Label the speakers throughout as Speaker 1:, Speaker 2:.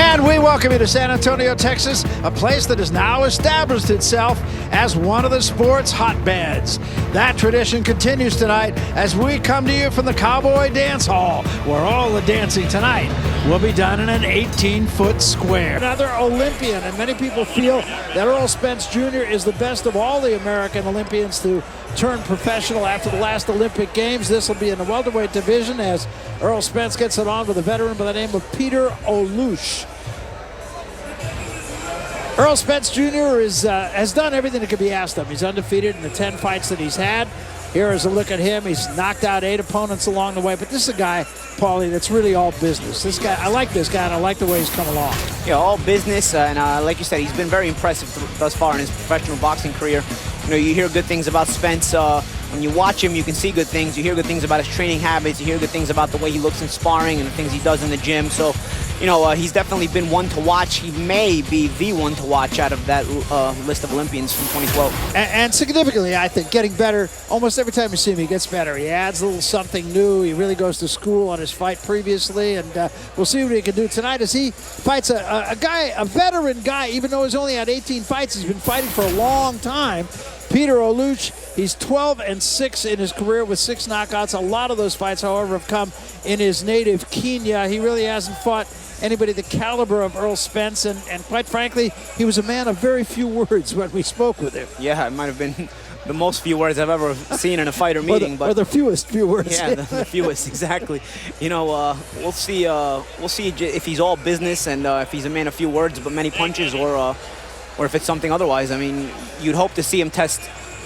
Speaker 1: And we welcome you to San Antonio, Texas, a place that has now established itself as one of the sports hotbeds. That tradition continues tonight as we come to you from the Cowboy Dance Hall, where all the dancing tonight will be done in an 18-foot square. Another Olympian, and many people feel that Errol Spence Jr. is the best of all the American Olympians to turn professional after the last Olympic Games. This will be in the welterweight division as Errol Spence gets it on with a veteran by the name of Peter Oluoch. Errol Spence Jr. has done everything that could be asked of him. He's undefeated in the 10 fights that he's had. Here is a look at him. He's knocked out 8 opponents along the way, but this is a guy, Paulie, that's really all business. This guy, I like this guy, and I like the way he's come along.
Speaker 2: Yeah, all business, and like you said, he's been very impressive thus far in his professional boxing career. You know, you hear good things about Spence. When you watch him, you can see good things. You hear good things about his training habits. You hear good things about the way he looks in sparring and the things he does in the gym. So, you know, he's definitely been one to watch. He may be the one to watch out of that list of Olympians from 2012.
Speaker 1: And significantly, I think, getting better. Almost every time you see him, he gets better. He adds a little something new. He really goes to school on his fight previously, and we'll see what he can do tonight as he fights a veteran guy, even though he's only had 18 fights. He's been fighting for a long time. Peter Oluoch, he's 12-6 in his career with 6 knockouts. A lot of those fights, however, have come in his native Kenya. He really hasn't fought anybody the caliber of Errol Spence, and quite frankly, he was a man of very few words when we spoke with him.
Speaker 2: Yeah, it might have been the most few words I've ever seen in a fighter meeting.
Speaker 1: Or the fewest few words.
Speaker 2: Yeah, the fewest, exactly. You know, we'll see if he's all business and if he's a man of few words but many punches, or if it's something otherwise. I mean, you'd hope to see him test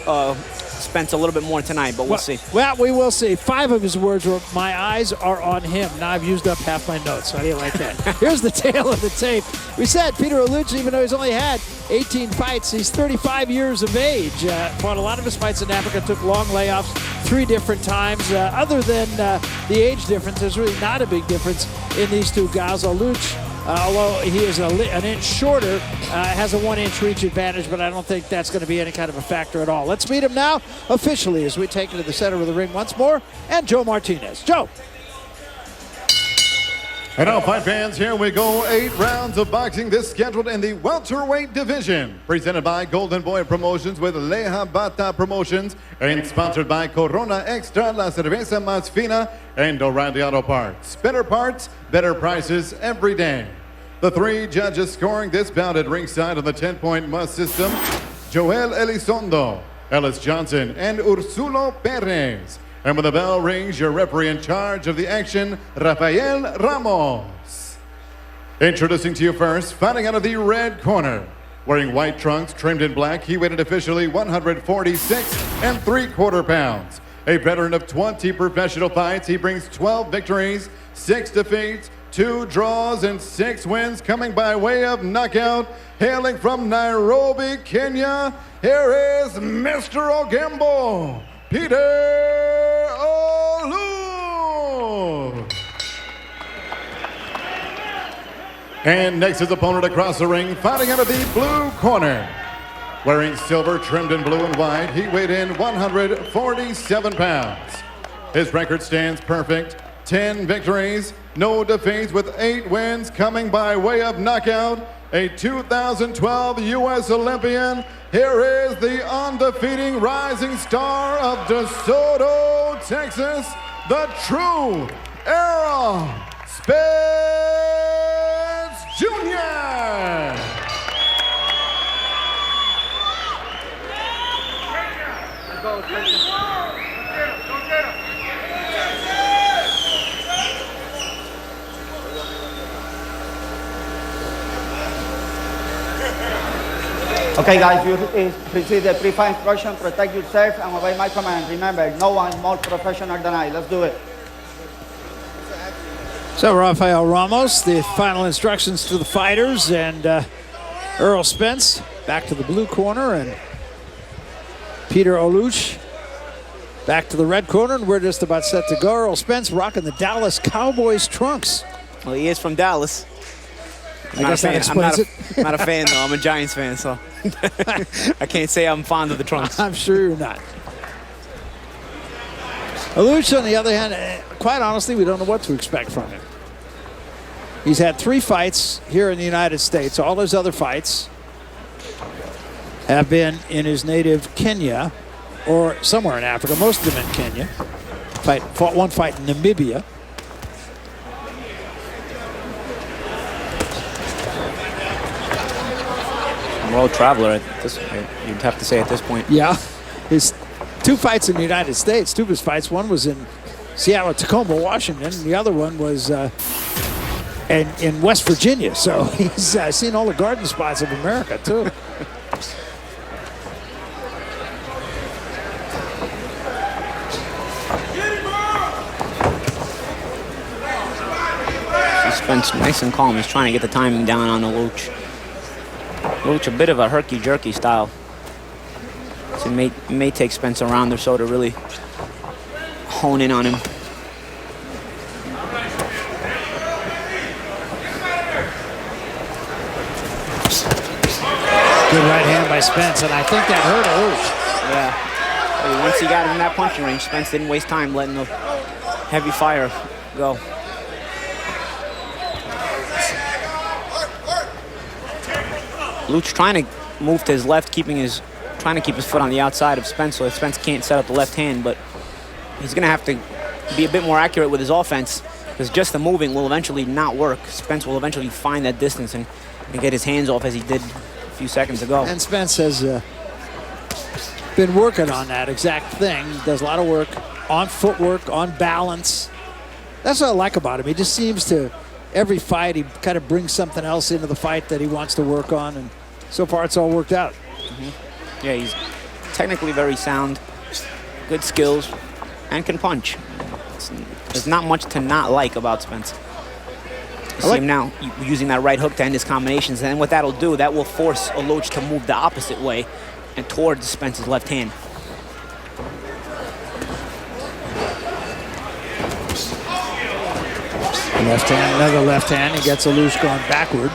Speaker 2: Spence a little bit more tonight, but we'll see.
Speaker 1: Well, we will see. 5 of his words were, "My eyes are on him." Now I've used up half my notes. How do you like that? Here's the tail of the tape. We said Peter Oluoch, even though he's only had 18 fights, he's 35 years of age. Fought a lot of his fights in Africa, took long layoffs 3 different times. Other than the age difference, there's really not a big difference in these two guys. Oluoch, although he is an inch shorter, has a 1-inch reach advantage, but I don't think that's going to be any kind of a factor at all. Let's meet him now officially as we take it to the center of the ring once more, and Joe Martinez. Joe.
Speaker 3: And now, fight fans, here we go. 8 rounds of boxing, this scheduled in the welterweight division. Presented by Golden Boy Promotions with Leja Bata Promotions and sponsored by Corona Extra, La Cerveza Más Fina, and O'Reilly Auto Parts. Better parts, better prices every day. The 3 judges scoring this bout at ringside on the 10-point must system: Joel Elizondo, Ellis Johnson, and Ursulo Perez. And when the bell rings, your referee in charge of the action, Rafael Ramos. Introducing to you first, fighting out of the red corner. Wearing white trunks trimmed in black, he weighed officially 146 3/4 pounds. A veteran of 20 professional fights, he brings 12 victories, 6 defeats, 2 draws, and 6 wins, coming by way of knockout. Hailing from Nairobi, Kenya, here is Mr. Ogembo, Peter Oluoch. And next, his opponent across the ring, fighting out of the blue corner. Wearing silver trimmed in blue and white, he weighed in 147 pounds. His record stands perfect: 10 victories, no defeats, with 8 wins, coming by way of knockout. A 2012 U.S. Olympian, here is the undefeated rising star of DeSoto, Texas, the true Errol Spence Jr.
Speaker 4: Okay, guys, you receive the pre-fight instruction. Protect yourself and obey my command. Remember, no one is more professional than I. Let's do it.
Speaker 1: So Rafael Ramos, the final instructions to the fighters, and Errol Spence back to the blue corner, and Peter Oluoch back to the red corner, and we're just about set to go. Errol Spence rocking the Dallas Cowboys trunks.
Speaker 2: Well, he is from Dallas.
Speaker 1: I guess that explains it.
Speaker 2: I'm not a fan, though. I'm a Giants fan, so I can't say I'm fond of the trunks.
Speaker 1: I'm sure you're not. Oluoch, on the other hand, quite honestly, we don't know what to expect from him. He's had 3 fights here in the United States. All his other fights have been in his native Kenya or somewhere in Africa, most of them in Kenya. Fought 1 fight in Namibia.
Speaker 2: World traveler, at this, you'd have to say at this point.
Speaker 1: Yeah, his 2 fights in the United States, 2 of his fights, one was in Seattle, Tacoma, Washington, and the other one was in West Virginia. So he's seen all the garden spots of America, too.
Speaker 2: Spence nice and calm. He's trying to get the timing down on Oluoch. Oluoch, a bit of a herky-jerky style. So it may take Spence a round or so to really hone in on him.
Speaker 1: Good right hand by Spence, and I think that hurt Oluoch.
Speaker 2: Yeah. Once he got him in that punching range, Spence didn't waste time letting the heavy fire go. Oluoch trying to move to his left, trying to keep his foot on the outside of Spence so that Spence can't set up the left hand, but he's gonna have to be a bit more accurate with his offense because just the moving will eventually not work. Spence will eventually find that distance and get his hands off as he did a few seconds ago.
Speaker 1: And Spence has been working on that exact thing. He does a lot of work on footwork, on balance. That's what I like about him. He just seems to, every fight, he kind of brings something else into the fight that he wants to work on, and so far it's all worked out.
Speaker 2: Yeah, he's technically very sound, good skills, and can punch. There's not much to not like about Spence. You see him now using that right hook to end his combinations, and what that'll do, that will force Oluoch to move the opposite way and towards Spence's left hand.
Speaker 1: Left hand, another left hand. He gets Oluoch going backward.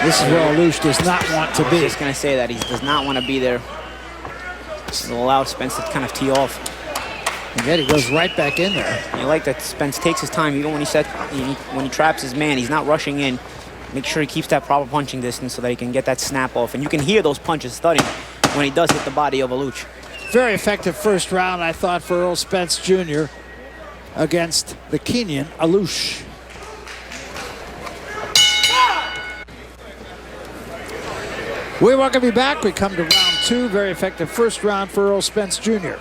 Speaker 1: This is where Oluoch does not want to be.
Speaker 2: I was just going to say that. He does not want to be there. It'll allow Spence to kind of tee off.
Speaker 1: And yet he goes right back in there.
Speaker 2: I like that Spence takes his time, even when he traps his man. He's not rushing in. Make sure he keeps that proper punching distance so that he can get that snap off. And you can hear those punches thudding when he does hit the body of Oluoch.
Speaker 1: Very effective first round, I thought, for Errol Spence Jr. against the Kenyan Oluoch. We welcome you back. We come to round 2. Very effective first round for Errol Spence Jr.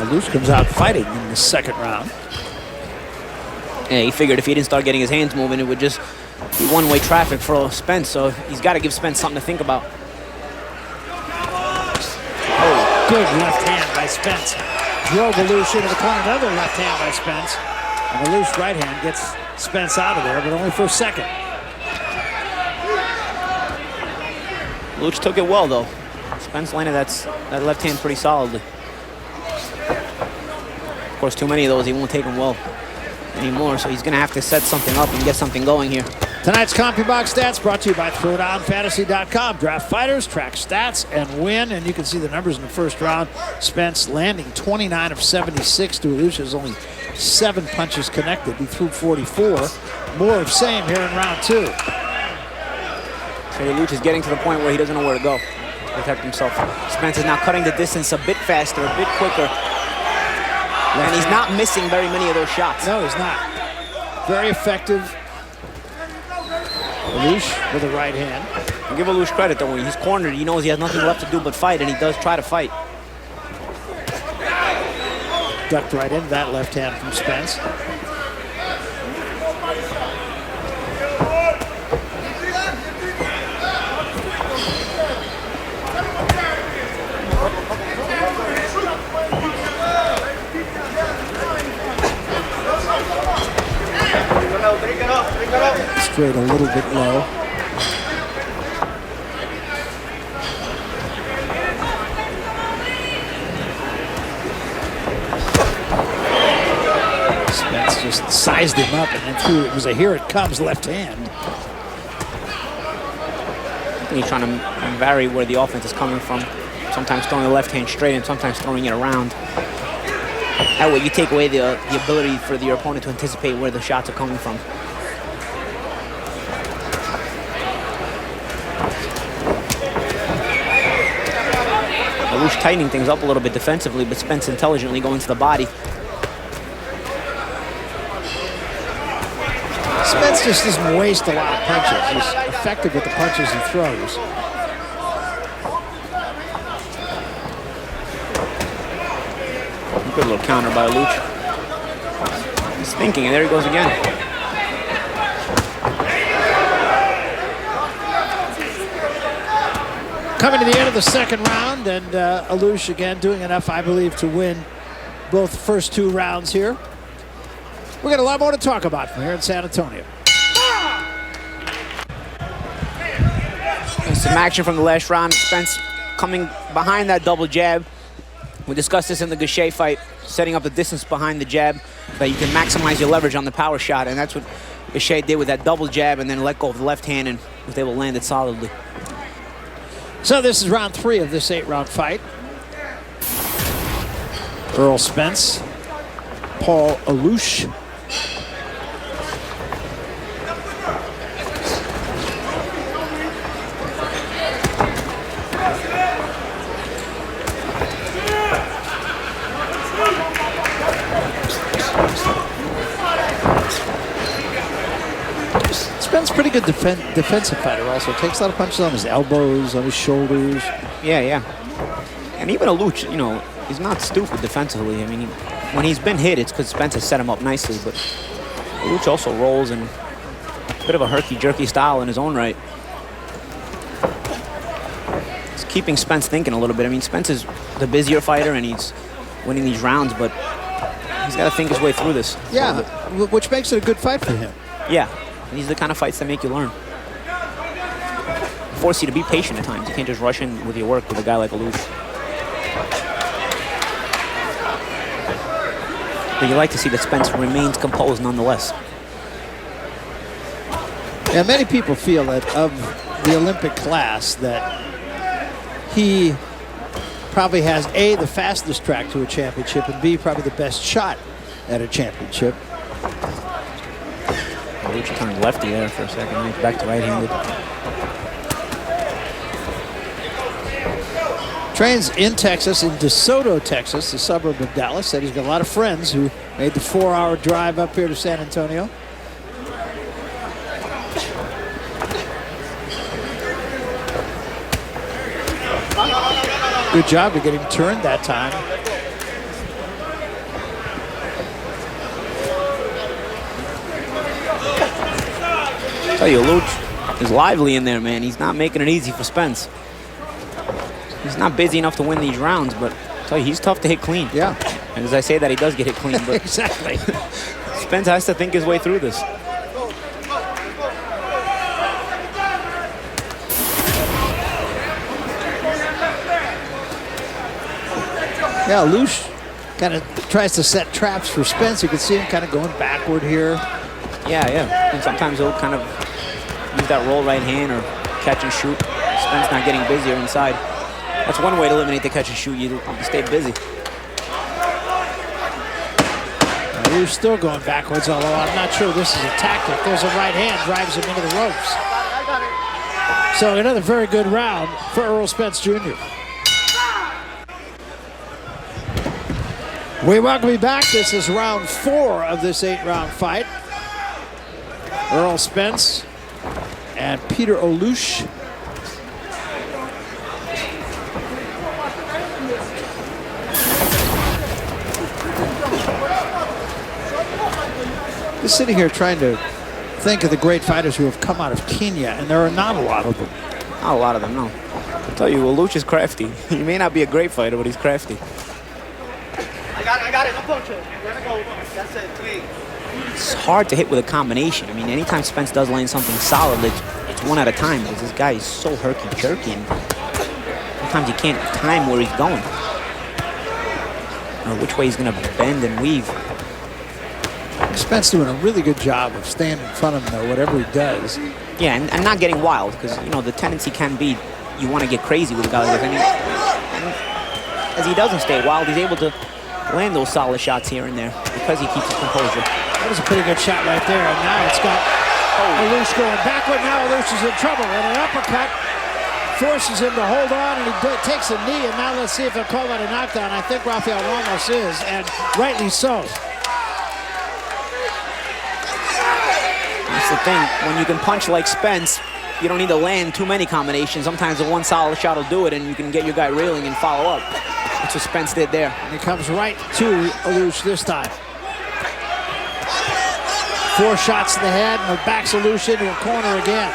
Speaker 1: Oluoch comes out fighting in the second round.
Speaker 2: Yeah, he figured if he didn't start getting his hands moving, it would just be one-way traffic for Spence, so he's got to give Spence something to think about.
Speaker 1: Oh, good left hand by Spence. Drove Oluoch into the corner. Another left hand by Spence. And Oluoch's right hand gets Spence out of there, but only for a second.
Speaker 2: Oluoch took it well, though. Spence landed that left hand pretty solidly. Of course, too many of those, he won't take them well anymore, so he's going to have to set something up and get something going here.
Speaker 1: Tonight's CompuBox Stats brought to you by ThrowDownFantasy.com. Draft fighters, track stats, and win. And you can see the numbers in the first round. Spence landing 29 of 76 to Oluoch's only 7 punches connected. He threw 44. More of same here in round 2.
Speaker 2: So Oluoch is getting to the point where he doesn't know where to go to protect himself. Spence is now cutting the distance a bit faster, a bit quicker. And he's not missing very many of those shots.
Speaker 1: No, he's not. Very effective. Oluoch with a right hand.
Speaker 2: I'll give Oluoch credit, though. When he's cornered, he knows he has nothing left to do but fight, and he does try to fight.
Speaker 1: Ducked right into that left hand from Spence. Straight a little bit low. Spence just sized him up and then threw. It was a here it comes left hand.
Speaker 2: constantly trying to vary where the offense is coming from. Sometimes throwing the left hand straight and sometimes throwing it around. That way you take away the ability for your opponent to anticipate where the shots are coming from. Oluoch tightening things up a little bit defensively, but Spence intelligently going to the body.
Speaker 1: Spence just doesn't waste a lot of punches. He's effective with the punches he throws.
Speaker 2: Good little counter by Oluoch. He's thinking, and there he goes again.
Speaker 1: Coming to the end of the second round, and Oluoch again doing enough, I believe, to win both the first 2 rounds here. We got a lot more to talk about from here in San Antonio.
Speaker 2: Some action from the last round. Spence coming behind that double jab. We discussed this in the Gachet fight, setting up the distance behind the jab that you can maximize your leverage on the power shot, and that's what Gachet did with that double jab and then let go of the left hand and was able to land it solidly.
Speaker 1: So this is round 3 of this 8-round fight. Errol Spence, Peter Oluoch. Spence pretty good defensive fighter also. Takes a lot of punches on his elbows, on his shoulders.
Speaker 2: Yeah. And even Oluoch, you know, he's not stupid defensively. I mean, when he's been hit, it's because Spence has set him up nicely, but Oluoch also rolls in a bit of a herky-jerky style in his own right. It's keeping Spence thinking a little bit. I mean, Spence is the busier fighter, and he's winning these rounds, but he's got to think his way through this.
Speaker 1: Yeah, which makes it a good fight for him.
Speaker 2: Yeah. These are the kind of fights that make you learn. Force you to be patient at times. You can't just rush in with your work with a guy like Oluoch. But you like to see that Spence remains composed nonetheless.
Speaker 1: Yeah, many people feel that of the Olympic class that he probably has A, the fastest track to a championship, and B, probably the best shot at a championship.
Speaker 2: Oluoch turned lefty there for a second, back to right-handed.
Speaker 1: Trains in Texas, in DeSoto, Texas, the suburb of Dallas. Said he's got a lot of friends who made the 4-hour drive up here to San Antonio. Good job to get him turned that time.
Speaker 2: I tell you, Oluoch is lively in there, man. He's not making it easy for Spence. He's not busy enough to win these rounds, but I tell you, he's tough to hit clean.
Speaker 1: Yeah.
Speaker 2: And as I say that, he does get hit clean, but
Speaker 1: Exactly.
Speaker 2: Spence has to think his way through this.
Speaker 1: Yeah, Oluoch kind of tries to set traps for Spence. You can see him kind of going backward here.
Speaker 2: Yeah. And sometimes he'll kind of use that roll right hand or catch and shoot. Spence not getting busier inside. That's one way to eliminate the catch and shoot. You stay busy.
Speaker 1: Oluoch still going backwards, although I'm not sure this is a tactic. There's a right hand, drives him into the ropes. So another very good round for Errol Spence Jr. We welcome you back. This is round 4 of this 8-round fight. Errol Spence and Peter Oluoch. Just sitting here trying to think of the great fighters who have come out of Kenya, and there are not a lot of them.
Speaker 2: Not a lot of them, no. I'll tell you, Oluoch is crafty. He may not be a great fighter, but he's crafty.
Speaker 4: I got it. No punches. Let it go. That's it. Clean.
Speaker 2: It's hard to hit with a combination. I mean, anytime Spence does land something solid, it's one at a time because this guy is so herky-jerky, and sometimes you can't time where he's going or which way he's going to bend and weave.
Speaker 1: Spence doing a really good job of staying in front of him, though, whatever he does.
Speaker 2: Yeah, and not getting wild, because, you know, the tendency can be you want to get crazy with a guy like this. And as he doesn't stay wild, he's able to land those solid shots here and there because he keeps his composure.
Speaker 1: That was a pretty good shot right there. And now it's got Oluoch going backward. Now Oluoch is in trouble. And an uppercut forces him to hold on, and he takes a knee. And now let's see if they'll call that a knockdown. I think Rafael Ramos is, and rightly so.
Speaker 2: That's the thing. When you can punch like Spence, you don't need to land too many combinations. Sometimes the one solid shot will do it, and you can get your guy reeling and follow up. That's what Spence did there.
Speaker 1: And he comes right to Oluoch this time. 4 shots in the head, and backs Oluoch into a corner again.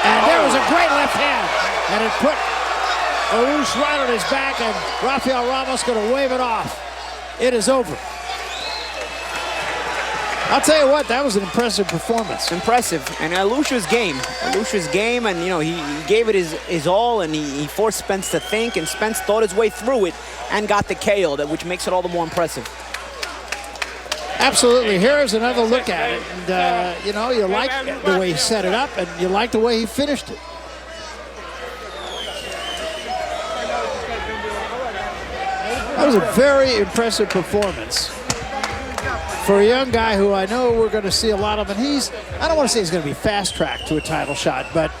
Speaker 1: And there was a great left hand, and it put Oluoch right on his back, and Rafael Ramos going to wave it off. It is over. I'll tell you what, that was an impressive performance.
Speaker 2: Impressive, and Oluoch's game. Oluoch's game, and you know, he gave it his all, and he forced Spence to think, and Spence thought his way through it and got the KO, which makes it all the more impressive.
Speaker 1: Absolutely. Here's another look at it, and you know, you like the way he set it up, and you like the way he finished it. That was a very impressive performance for a young guy who I know we're going to see a lot of, and I don't want to say he's going to be fast-tracked to a title shot, but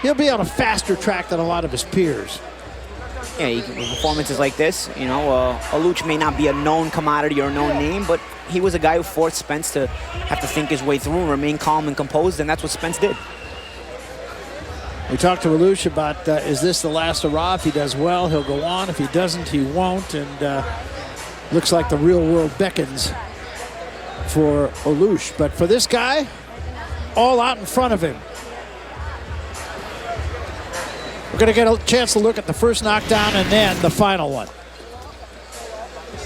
Speaker 1: he'll be on a faster track than a lot of his peers.
Speaker 2: Yeah, with performances like this, you know, Oluoch may not be a known commodity or a known name, but he was a guy who forced Spence to have to think his way through and remain calm and composed, and that's what Spence did.
Speaker 1: We talked to Oluoch about, is this the last hurrah? If he does well, he'll go on. If he doesn't, he won't, and looks like the real world beckons for Oluoch. But for this guy, all out in front of him. We're going to get a chance to look at the first knockdown and then the final one.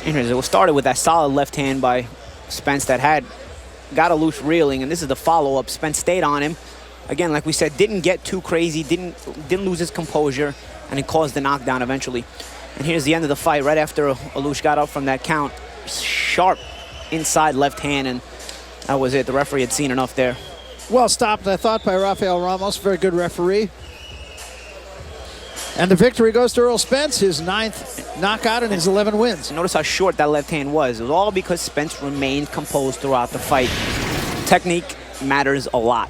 Speaker 2: It started with that solid left hand by Spence that got Oluoch reeling, and this is the follow-up. Spence stayed on him. Again, like we said, didn't get too crazy, didn't lose his composure, and it caused the knockdown eventually. And here's the end of the fight right after Oluoch got up from that count. Sharp inside left hand, and that was it. The referee had seen enough there.
Speaker 1: Well stopped, I thought, by Rafael Ramos. Very good referee. And the victory goes to Errol Spence, his 9th knockout and his 11 wins.
Speaker 2: Notice how short that left hand was. It was all because Spence remained composed throughout the fight. Technique matters a lot.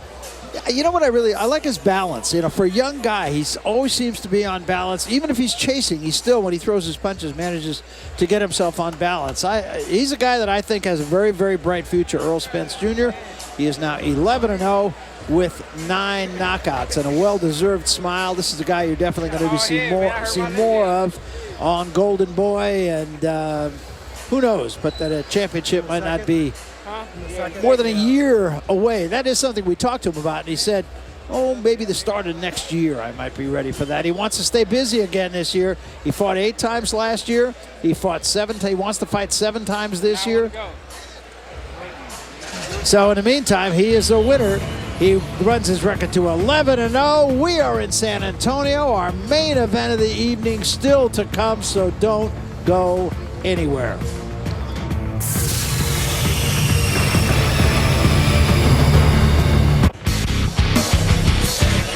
Speaker 1: You know what I like his balance. You know, for a young guy, he always seems to be on balance. Even if he's chasing, he still, when he throws his punches, manages to get himself on balance. He's a guy that I think has a very, very bright future, Errol Spence Jr. He is now 11-0 with 9 knockouts and a well-deserved smile. This is a guy you're definitely going to be seeing more of on Golden Boy, and who knows, but that a championship might not be more than a year away. That is something we talked to him about, and he said, oh, maybe the start of next year I might be ready for that. He wants to stay busy again this year. He fought 8 times last year. He fought 7. He wants to fight 7 times this year. So in the meantime, he is a winner. He runs his record to 11-0. We are in San Antonio. Our main event of the evening still to come, so don't go anywhere.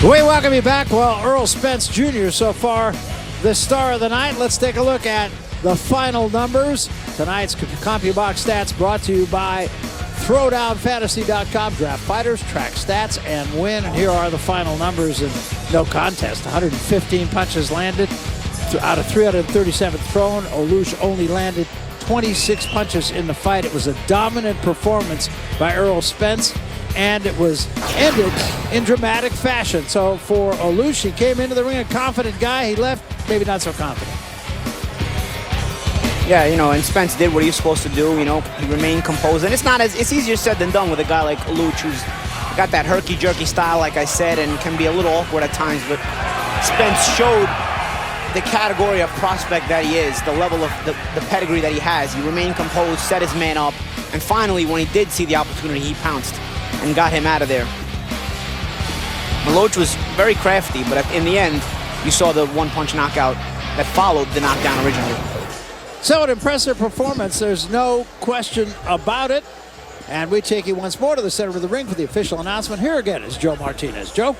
Speaker 1: We welcome you back. Well, Errol Spence Jr. so far the star of the night. Let's take a look at the final numbers. Tonight's CompuBox Stats brought to you by ThrowdownFantasy.com. Draft fighters, track stats, and win. And here are the final numbers in no contest. 115 punches landed out of 337 thrown. Oluoch only landed 26 punches in the fight. It was a dominant performance by Errol Spence, and it was ended in dramatic fashion. So for Oluoch, he came into the ring a confident guy. He left maybe not so confident.
Speaker 2: Yeah, you know, and Spence did what he was supposed to do. You know, he remained composed, and it's easier said than done with a guy like Oluoch, who's got that herky-jerky style, like I said, and can be a little awkward at times. But Spence showed the category of prospect that he is, the level of the pedigree that he has. He remained composed, set his man up, and finally, when he did see the opportunity, he pounced and got him out of there. Oluoch was very crafty, but in the end, you saw the one-punch knockout that followed the knockdown originally.
Speaker 1: So an impressive performance, there's no question about it. And we take you once more to the center of the ring for the official announcement. Here again is Joe Martinez. Joe?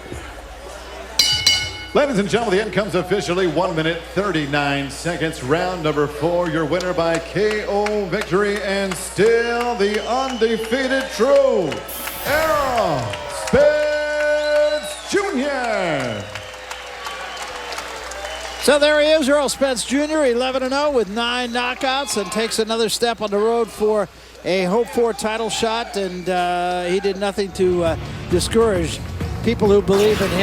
Speaker 3: Ladies and gentlemen, the end comes officially 1 minute 39 seconds. Round number 4, your winner by KO victory and still the undefeated true Errol Spence Jr.
Speaker 1: So there he is, Errol Spence Jr., 11-0 with 9 knockouts, and takes another step on the road for a hoped-for title shot, and he did nothing to discourage people who believe in him.